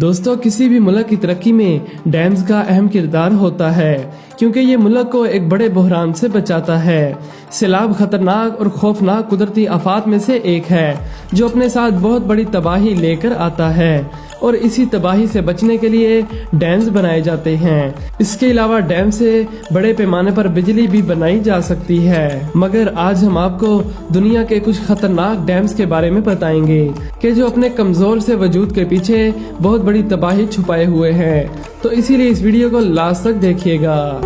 दोस्तों किसी भी मुल्क की तरक्की में डैम्स का अहम किरदार होता है क्योंकि ये मुल्क को एक बड़े बहरान से बचाता है। सैलाब खतरनाक और खौफनाक कुदरती आफात में से एक है जो अपने साथ बहुत बड़ी तबाही लेकर आता है और इसी तबाही से बचने के लिए डैम्स बनाए जाते हैं। इसके अलावा डैम से बड़े पैमाने पर बिजली भी बनाई जा सकती है। मगर आज हम आपको दुनिया के कुछ खतरनाक डैम्स के बारे में बताएंगे कि जो अपने कमजोर से वजूद के पीछे बहुत बड़ी तबाही छुपाए हुए हैं। तो इसीलिए इस वीडियो को लास्ट तक देखिएगा।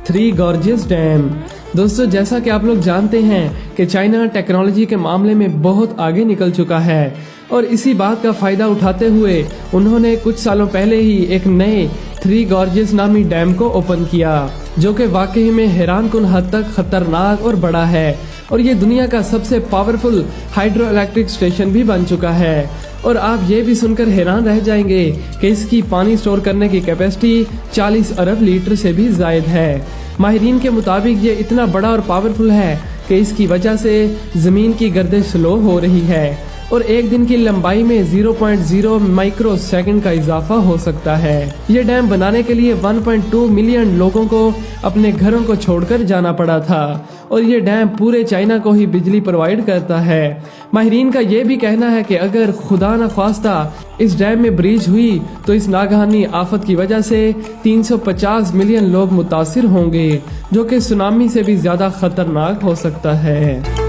Three gorgeous dam. दोस्तों जैसा कि आप लोग जानते हैं कि चाइना टेक्नोलॉजी के मामले में बहुत आगे निकल चुका है और इसी बात का फायदा उठाते हुए उन्होंने कुछ सालों पहले ही एक नए थ्री गॉर्जियस नामी डैम को ओपन किया जो कि वाकई में हैरानकुन हद तक खतरनाक और बड़ा है और ये दुनिया का सबसे पावरफुल हाइड्रो इलेक्ट्रिक स्टेशन भी बन चुका है। और आप ये भी सुनकर हैरान रह जाएंगे कि इसकी पानी स्टोर करने की कैपेसिटी 40 अरब लीटर से भी जायद है। माहिरीन के मुताबिक ये इतना बड़ा और पावरफुल है कि इसकी वजह से जमीन की गर्दिश स्लो हो रही है और एक दिन की लंबाई में 0.0 माइक्रो सेकंड का इजाफा हो सकता है। ये डैम बनाने के लिए 1.2 मिलियन लोगों को अपने घरों को छोड़कर जाना पड़ा था और ये डैम पूरे चाइना को ही बिजली प्रोवाइड करता है। माहिरीन का ये भी कहना है कि अगर खुदा न ख्वास्ता इस डैम में ब्रीच हुई तो इस नागहानी आफत की वजह से 350 मिलियन लोग मुतासिर होंगे जो कि सुनामी से भी ज्यादा खतरनाक हो सकता है।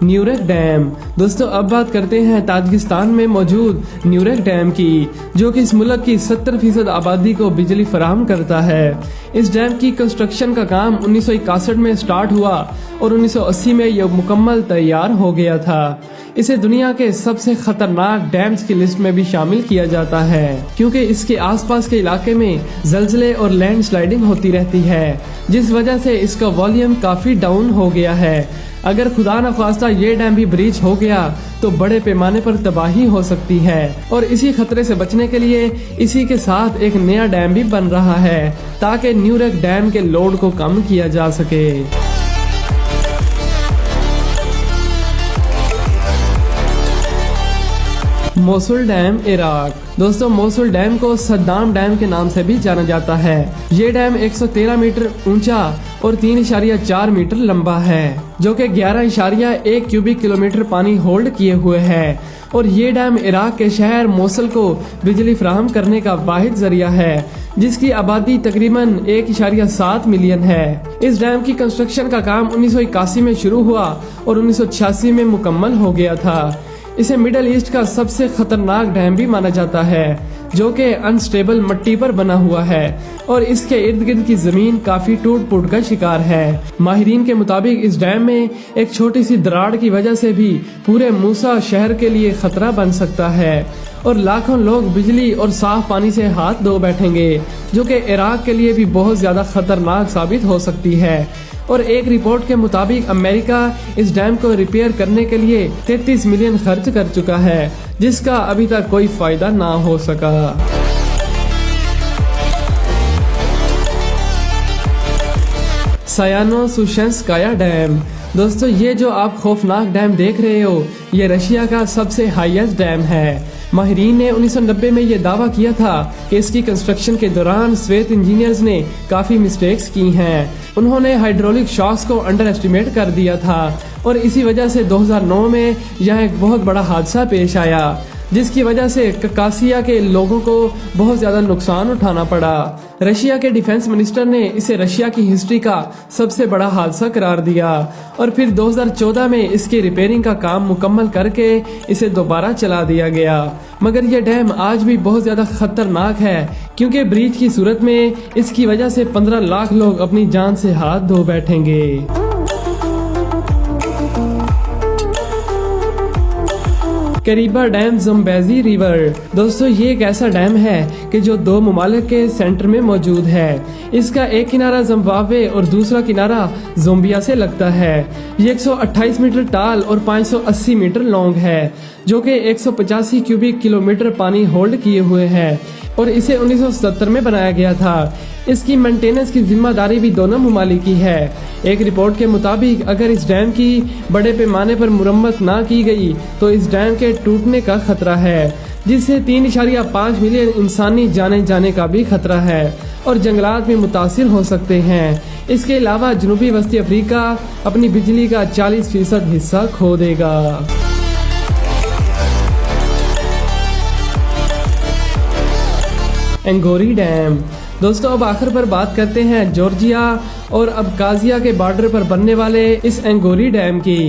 न्यूरेक डैम। दोस्तों अब बात करते हैं ताजिकिस्तान में मौजूद न्यूरेक डैम की जो कि इस मुल्क की 70% आबादी को बिजली फराहम करता है। इस डैम की कंस्ट्रक्शन का काम 1961 में स्टार्ट हुआ और 1980 में यह मुकम्मल तैयार हो गया था। इसे दुनिया के सबसे खतरनाक डैम्स की लिस्ट में भी शामिल किया जाता है क्योंकि इसके आसपास के इलाके में जलजले और लैंड स्लाइडिंग होती रहती है जिस वजह से इसका वॉल्यूम काफी डाउन हो गया है। अगर खुदा न ख्वास्ता ये डैम भी ब्रीच हो गया तो बड़े पैमाने पर तबाही हो सकती है और इसी खतरे से बचने के लिए इसी के साथ एक नया डैम भी बन रहा है ताकि न्यूरेक डैम के लोड को कम किया जा सके। Mosul dam Iraq. दोस्तों मोसुल डैम को सद्दाम डैम के नाम से भी जाना जाता है। ये डैम 113 मीटर ऊंचा और 3.4 मीटर लंबा है जो कि 11.1 क्यूबिक किलोमीटर पानी होल्ड किए हुए है और ये डैम इराक के शहर मोसुल को बिजली फराहम करने का वाहिद जरिया है जिसकी आबादी तकरीबन 1.7 मिलियन है। इस डैम की कंस्ट्रक्शन का काम 1981 में शुरू हुआ और 1986 में मुकम्मल हो गया था। इसे मिडल ईस्ट का सबसे खतरनाक डैम भी माना जाता है जो कि अनस्टेबल मिट्टी पर बना हुआ है और इसके इर्द गिर्द की जमीन काफी टूट फूट का शिकार है। माहिरीन के मुताबिक इस डैम में एक छोटी सी दरार की वजह से भी पूरे मूसा शहर के लिए खतरा बन सकता है और लाखों लोग बिजली और साफ पानी से हाथ धो बैठेंगे जो कि इराक के लिए भी बहुत ज्यादा खतरनाक साबित हो सकती है। और एक रिपोर्ट के मुताबिक अमेरिका इस डैम को रिपेयर करने के लिए 33 मिलियन खर्च कर चुका है जिसका अभी तक कोई फायदा ना हो सका। Sayano Shushenskaya dam. दोस्तों ये जो आप खौफनाक डैम देख रहे हो ये रशिया का सबसे हाईएस्ट डैम है। माहिरीन ने 1990 में ये दावा किया था कि इसकी कंस्ट्रक्शन के दौरान स्वेत इंजीनियर्स ने काफी मिस्टेक्स की हैं। उन्होंने हाइड्रोलिक शॉक्स को अंडर एस्टिमेट कर दिया था और इसी वजह से 2009 में यह एक बहुत बड़ा हादसा पेश आया जिसकी वजह से ककासिया के लोगों को बहुत ज्यादा नुकसान उठाना पड़ा। रशिया के डिफेंस मिनिस्टर ने इसे रशिया की हिस्ट्री का सबसे बड़ा हादसा करार दिया और फिर 2014 में इसकी रिपेयरिंग का काम मुकम्मल करके इसे दोबारा चला दिया गया। मगर यह डैम आज भी बहुत ज्यादा खतरनाक है क्योंकि ब्रीच की सूरत में इसकी वजह से 15 लाख लोग अपनी जान से हाथ धो बैठेंगे। करीबा डैम ज़म्बेज़ी रिवर। दोस्तों ये एक ऐसा डैम है कि कि जो दो ममालिक के सेंटर में मौजूद है। इसका एक किनारा जिम्बाब्वे और दूसरा किनारा ज़ाम्बिया से लगता है। ये 128 मीटर टाल और 580 मीटर लॉन्ग है, जो कि 185 क्यूबिक किलोमीटर पानी होल्ड किए हुए है और इसे 1970 में बनाया गया था। इसकी मेंटेनेंस की जिम्मेदारी भी दोनों ममालिक की है। एक रिपोर्ट के मुताबिक अगर इस डैम की बड़े पैमाने पर मुरम्मत ना की गई तो इस डैम के टूटने का खतरा है, जिससे 3.5 मिलियन इंसानी जाने जाने का भी खतरा है और जंगलात में मुतासिर हो सकते हैं। इसके अलावा जनूबी वस्ती अफ्रीका अपनी बिजली का 40% हिस्सा खो देगा। एंगोरी डैम। दोस्तों अब आखिर पर बात करते हैं जॉर्जिया और अबकाजिया के बॉर्डर पर बनने वाले इस एंगोरी डैम की।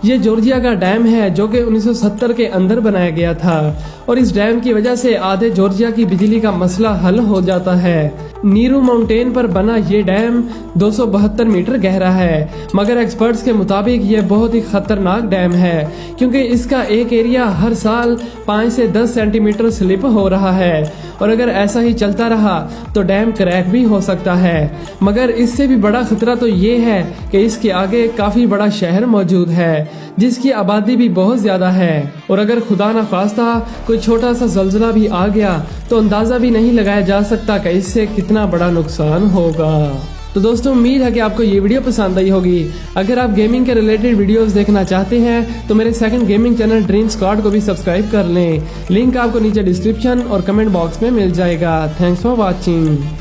ये जॉर्जिया का डैम है जो कि 1970 के अंदर बनाया गया था और इस डैम की वजह से आधे जॉर्जिया की बिजली का मसला हल हो जाता है। नीरू माउंटेन पर बना ये डैम 272 मीटर गहरा है, मगर एक्सपर्ट्स के मुताबिक ये बहुत ही खतरनाक डैम है क्योंकि इसका एक एरिया हर साल 5 से 10 सेंटीमीटर स्लिप हो रहा है और अगर ऐसा ही चलता रहा तो डैम क्रैक भी हो सकता है। मगर इससे भी बड़ा खतरा तो ये है कि इसके आगे काफी बड़ा शहर मौजूद है जिसकी आबादी भी बहुत ज्यादा है और अगर खुदा न खास्ता कोई छोटा सा ज़ल्ज़ला भी आ गया तो अंदाजा भी नहीं लगाया जा सकता कि इससे कितना बड़ा नुकसान होगा। तो दोस्तों उम्मीद है कि आपको ये वीडियो पसंद आई होगी। अगर आप गेमिंग के रिलेटेड वीडियोस देखना चाहते हैं तो मेरे second gaming channel dream squad को भी सब्सक्राइब कर लें। लिंक आपको नीचे डिस्क्रिप्शन और कमेंट बॉक्स में मिल जाएगा। Thanks for watching.